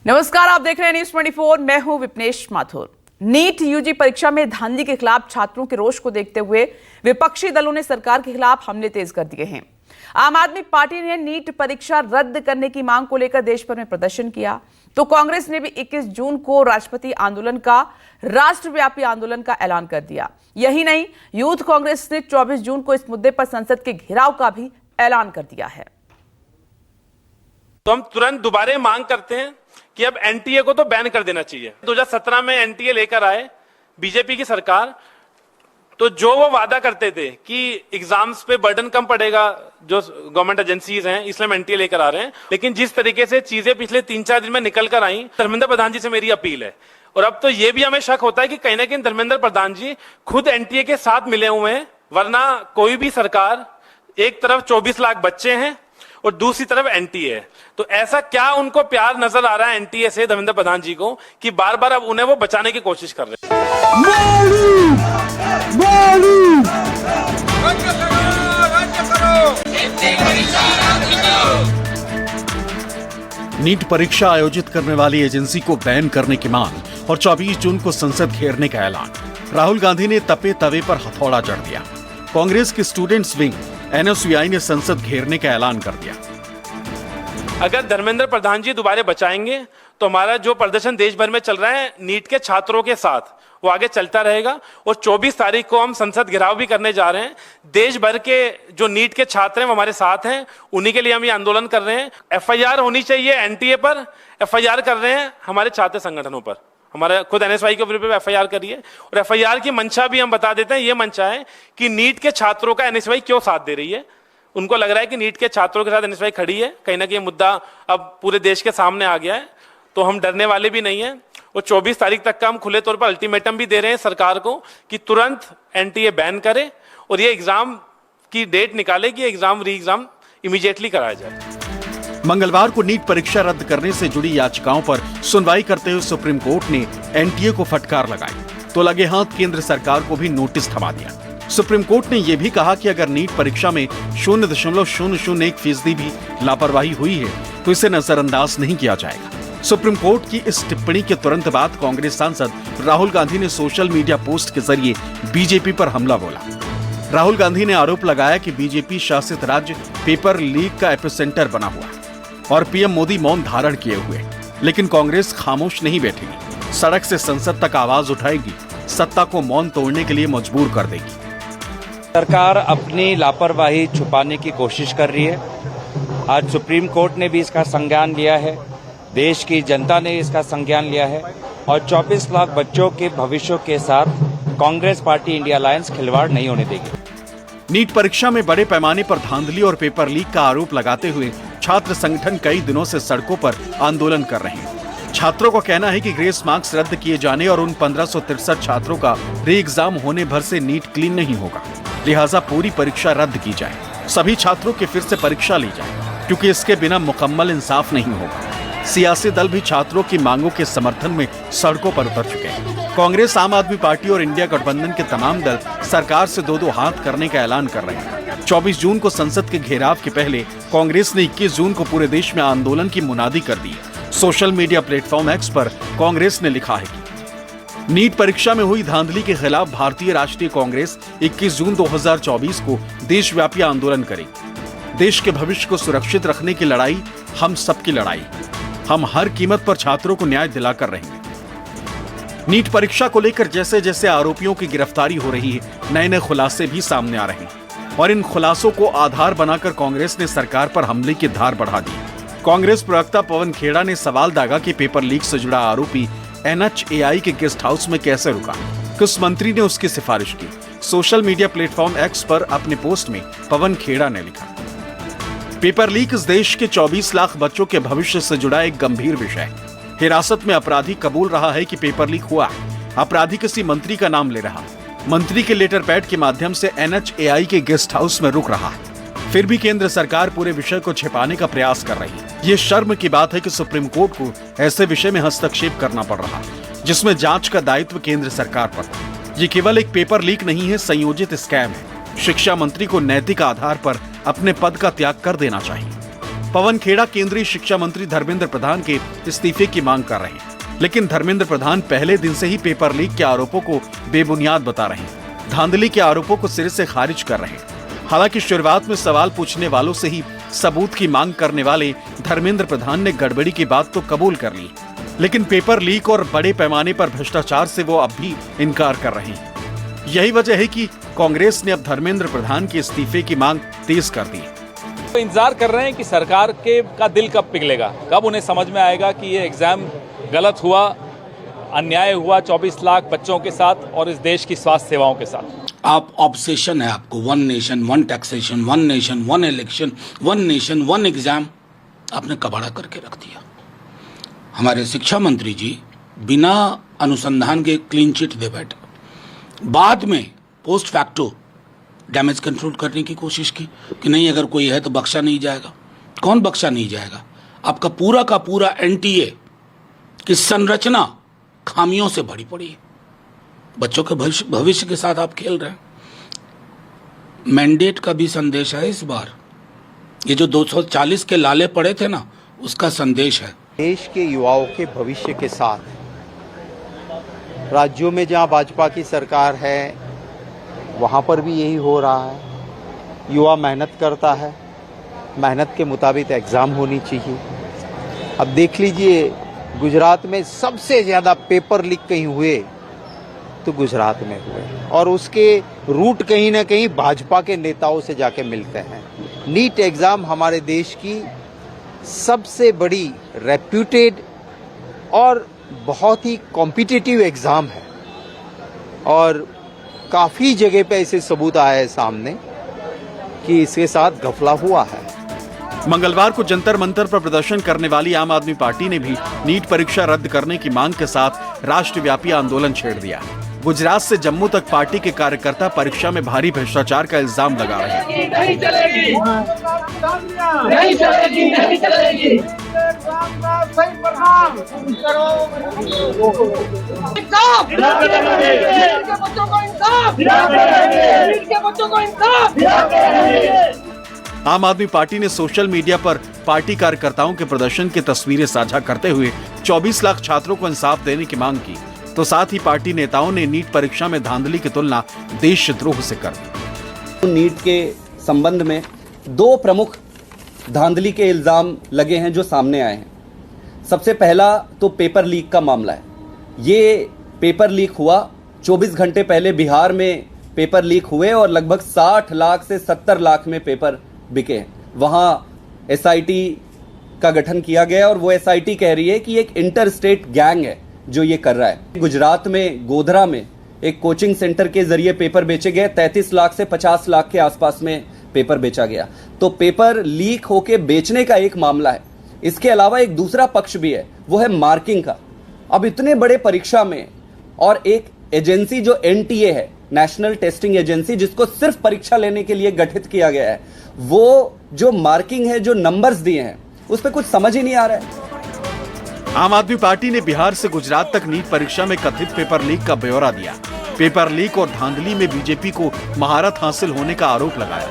नमस्कार, आप देख रहे हैं न्यूज 24। मैं हूं विपनेश माथुर। नीट यूजी परीक्षा में धांधली के खिलाफ छात्रों के रोष को देखते हुए विपक्षी दलों ने सरकार के खिलाफ हमले तेज कर दिए हैं। आम आदमी पार्टी ने नीट परीक्षा रद्द करने की मांग को लेकर देश भर में प्रदर्शन किया, तो कांग्रेस ने भी 21 जून को राष्ट्रपति आंदोलन का राष्ट्रव्यापी आंदोलन का ऐलान कर दिया। यही नहीं, यूथ कांग्रेस ने 24 जून को इस मुद्दे पर संसद के घेराव का भी ऐलान कर दिया है। तो हम तुरंत दोबारा मांग करते हैं कि अब एनटीए को तो बैन कर देना चाहिए। 2017 में एनटीए लेकर आए बीजेपी की सरकार, तो जो वो वादा करते थे कि एग्जाम्स पे बर्डन कम पड़ेगा जो गवर्नमेंट एजेंसीज हैं, इसलिए हम एनटीए लेकर आ रहे हैं। लेकिन जिस तरीके से चीजें पिछले 3-4 दिन में निकल कर आई, धर्मेंद्र प्रधान जी से मेरी अपील है। और अब तो ये भी हमें शक होता है कि कहीं ना कहीं धर्मेंद्र प्रधान जी खुद एनटीए के साथ मिले हुए हैं, वरना कोई भी सरकार, एक तरफ 24 लाख बच्चे हैं और दूसरी तरफ एनटीए है, तो ऐसा क्या उनको प्यार नजर आ रहा है एनटीए से धर्मेंद्र प्रधान जी को कि बार बार अब उन्हें वो बचाने की कोशिश कर रहे हैं। नीट परीक्षा आयोजित करने वाली एजेंसी को बैन करने की मांग और 24 जून को संसद घेरने का ऐलान। राहुल गांधी ने तपे तवे पर हथौड़ा जड़ दिया। कांग्रेस की स्टूडेंट्स विंग एनएसयूआई ने संसद घेरने का ऐलान कर दिया। अगर धर्मेंद्र प्रधान जी दोबारा बचाएंगे तो हमारा जो प्रदर्शन देश भर में चल रहा है नीट के छात्रों के साथ, वो आगे चलता रहेगा। और 24 तारीख को हम संसद घेराव भी करने जा रहे हैं। देश भर के जो नीट के छात्र हैं वो हमारे साथ हैं, उन्हीं के लिए हम ये आंदोलन कर रहे हैं। एफआईआर होनी चाहिए एनटीए पर, एफआईआर कर रहे हैं हमारे छात्र संगठनों पर, हमारा खुद एनएसयूआई के विरुद्ध एफआईआर करिए। और एफआईआर की मंशा भी हम बता देते हैं। ये मंशा है कि नीट के छात्रों का एनएसयूआई क्यों साथ दे रही है। उनको लग रहा है कि नीट के छात्रों के साथ एनएसयूआई खड़ी है, कहीं ना कहीं मुद्दा अब पूरे देश के सामने आ गया है, तो हम डरने वाले भी नहीं हैं। और 24 तारीख तक का हम खुले तौर पर अल्टीमेटम भी दे रहे हैं सरकार को कि तुरंत एनटीए बैन करे और ये एग्जाम की डेट निकाले कि एग्जाम री एग्जाम इमीडिएटली कराया जाए। मंगलवार को नीट परीक्षा रद्द करने से जुड़ी याचिकाओं पर सुनवाई करते हुए सुप्रीम कोर्ट ने एनटीए को फटकार लगाई, तो लगे हाथ केंद्र सरकार को भी नोटिस थमा दिया। सुप्रीम कोर्ट ने यह भी कहा कि अगर नीट परीक्षा में 0.001% भी लापरवाही हुई है तो इसे नजरअंदाज नहीं किया जाएगा। सुप्रीम कोर्ट की इस टिप्पणी के तुरंत बाद कांग्रेस सांसद राहुल गांधी ने सोशल मीडिया पोस्ट के जरिए बीजेपी पर हमला बोला। राहुल गांधी ने आरोप लगाया कि बीजेपी शासित राज्य पेपर लीक का एपिसेंटर बना हुआ और पीएम मोदी मौन धारण किए हुए, लेकिन कांग्रेस खामोश नहीं बैठेगी। सड़क से संसद तक आवाज उठाएगी, सत्ता को मौन तोड़ने के लिए मजबूर कर देगी। सरकार अपनी लापरवाही छुपाने की कोशिश कर रही है। आज सुप्रीम कोर्ट ने भी इसका संज्ञान लिया है, देश की जनता ने इसका संज्ञान लिया है और 24 लाख बच्चों के भविष्य के साथ कांग्रेस पार्टी इंडिया अलायंस खिलवाड़ नहीं होने देगी। नीट परीक्षा में बड़े पैमाने पर धांधली और पेपर लीक का आरोप लगाते हुए छात्र संगठन कई दिनों से सड़कों पर आंदोलन कर रहे हैं। छात्रों का कहना है कि ग्रेस मार्क्स रद्द किए जाने और उन 1563 छात्रों का री एग्जाम होने भर से नीट क्लीन नहीं होगा, लिहाजा पूरी परीक्षा रद्द की जाए, सभी छात्रों की फिर से परीक्षा ली जाए, क्योंकि इसके बिना मुकम्मल इंसाफ नहीं होगा। सियासी दल भी छात्रों की मांगों के समर्थन में सड़कों पर उतर चुके हैं। कांग्रेस, आम आदमी पार्टी और इंडिया गठबंधन के तमाम दल सरकार से दो हाथ करने का ऐलान कर रहे हैं। 24 जून को संसद के घेराव के पहले कांग्रेस ने 21 जून को पूरे देश में आंदोलन की मुनादी कर दी। सोशल मीडिया प्लेटफॉर्म एक्स पर कांग्रेस ने लिखा है कि नीट परीक्षा में हुई धांधली के खिलाफ भारतीय राष्ट्रीय कांग्रेस 21 जून 2024 को देशव्यापी आंदोलन करेगी। देश के भविष्य को सुरक्षित रखने की लड़ाई हम सबकी लड़ाई, हम हर कीमत पर छात्रों को न्याय दिलाकर रहेंगे। नीट परीक्षा को लेकर जैसे जैसे आरोपियों की गिरफ्तारी हो रही है, नए नए खुलासे भी सामने आ रहे हैं और इन खुलासों को आधार बनाकर कांग्रेस ने सरकार पर हमले की धार बढ़ा दी। कांग्रेस प्रवक्ता पवन खेड़ा ने सवाल दागा कि पेपर लीक से जुड़ा आरोपी एनएचएआई के गेस्ट हाउस में कैसे रुका, किस मंत्री ने उसकी सिफारिश की। सोशल मीडिया प्लेटफॉर्म एक्स पर अपने पोस्ट में पवन खेड़ा ने लिखा, पेपर लीक इस देश के 24 लाख बच्चों के भविष्य से जुड़ा एक गंभीर विषय है। हिरासत में अपराधी कबूल रहा है कि पेपर लीक हुआ है। अपराधी किसी मंत्री का नाम ले रहा, मंत्री के लेटर पैड के माध्यम से एनएचएआई के गेस्ट हाउस में रुक रहा है। फिर भी केंद्र सरकार पूरे विषय को छिपाने का प्रयास कर रही है। ये शर्म की बात है कि सुप्रीम कोर्ट को ऐसे विषय में हस्तक्षेप करना पड़ रहा है जिसमें जांच का दायित्व केंद्र सरकार पर है। ये केवल एक पेपर लीक नहीं है, संयोजित स्कैम है। शिक्षा मंत्री को नैतिक आधार पर अपने पद का त्याग कर देना चाहिए। पवन खेड़ा केंद्रीय शिक्षा मंत्री धर्मेंद्र प्रधान के इस्तीफे की मांग कर रहे हैं, लेकिन धर्मेंद्र प्रधान पहले दिन से ही पेपर लीक के आरोपों को बेबुनियाद बता रहे हैं, धांधली के आरोपों को सिरे से खारिज कर रहे हैं। हालांकि शुरुआत में सवाल पूछने वालों से ही सबूत की मांग करने वाले धर्मेंद्र प्रधान ने गड़बड़ी की बात तो कबूल कर ली, लेकिन पेपर लीक और बड़े पैमाने पर भ्रष्टाचार से वो अब भी इनकार कर रहे हैं। यही वजह है कि कांग्रेस ने अब धर्मेंद्र प्रधान के इस्तीफे की मांग तेज कर दी। तो इंतजार कर रहे हैं कि सरकार का दिल कब पिघलेगा, कब उन्हें समझ में आएगा कि ये एग्जाम गलत हुआ, अन्याय हुआ 24 लाख बच्चों के साथ और इस देश की स्वास्थ्य सेवाओं के साथ। आप ऑब्सेशन है आपको, one nation one taxation, one nation one election, one nation one exam, आपने कबाड़ा करके रख दिया। हमारे शिक्षा मंत्री जी बिना अनुसंधान के क्लीन चिट दे बैठे, बाद में पोस्ट फैक्टो डैमेज कंट्रोल करने की कोशिश की कि नहीं अगर कोई है तो बख्शा नहीं जाएगा। कौन बख्शा नहीं जाएगा? आपका पूरा का पूरा एनटीए की संरचना खामियों से भरी पड़ी है। बच्चों के भविष्य के साथ आप खेल रहे हैं। मैंडेट का भी संदेश है इस बार, ये जो 240 के लाले पड़े थे ना, उसका संदेश है। देश के युवाओं के भविष्य के साथ राज्यों में जहां भाजपा की सरकार है वहां पर भी यही हो रहा है। युवा मेहनत करता है, मेहनत के मुताबिक एग्ज़ाम होनी चाहिए। अब देख लीजिए गुजरात में सबसे ज़्यादा पेपर लीक कहीं हुए तो गुजरात में हुए, और उसके रूट कहीं ना कहीं भाजपा के नेताओं से जाके मिलते हैं। नीट एग्ज़ाम हमारे देश की सबसे बड़ी रेप्यूटेड और बहुत ही कॉम्पिटिटिव एग्ज़ाम है, और काफ़ी जगह पे ऐसे सबूत आए हैं सामने कि इसके साथ घपला हुआ है। मंगलवार को जंतर मंतर पर प्रदर्शन करने वाली आम आदमी पार्टी ने भी नीट परीक्षा रद्द करने की मांग के साथ राष्ट्रव्यापी आंदोलन छेड़ दिया। गुजरात से जम्मू तक पार्टी के कार्यकर्ता परीक्षा में भारी भ्रष्टाचार का इल्जाम लगा रहे हैं। नहीं चलेगी, नहीं चलेगी, नहीं चलेगी। आम आदमी पार्टी ने सोशल मीडिया पर पार्टी कार्यकर्ताओं के प्रदर्शन की तस्वीरें साझा करते हुए 24 लाख छात्रों को इंसाफ देने की मांग की, तो साथ ही पार्टी नेताओं ने नीट परीक्षा में धांधली की तुलना देशद्रोह से कर दी। नीट के संबंध में दो प्रमुख धांधली के इल्जाम लगे हैं जो सामने आए हैं। सबसे पहला तो पेपर लीक का मामला है। ये पेपर लीक हुआ 24 घंटे पहले बिहार में पेपर लीक हुए और लगभग 60 लाख से 70 लाख में पेपर बिके। वहां एसआईटी का गठन किया गया और वो एसआईटी कह रही है कि एक इंटर स्टेट गैंग है जो ये कर रहा है। गुजरात में गोधरा में एक कोचिंग सेंटर के जरिए पेपर बेचे गए, 33 लाख से 50 लाख के आसपास में पेपर बेचा गया। तो पेपर लीक होके बेचने का एक मामला है। इसके अलावा एक दूसरा पक्ष भी है, वो है मार्किंग का। अब इतने बड़े परीक्षा में और एक एजेंसी जो एनटीए है, नेशनल टेस्टिंग एजेंसी, जिसको सिर्फ परीक्षा लेने के लिए गठित किया गया है, वो जो मार्किंग है, जो नंबर्स दिए हैं, उस पर कुछ समझ ही नहीं आ रहा है। आम आदमी पार्टी ने बिहार से गुजरात तक नीट परीक्षा में कथित पेपर लीक का ब्यौरा दिया। पेपर लीक और धांधली में बीजेपी को महारत हासिल होने का आरोप लगाया।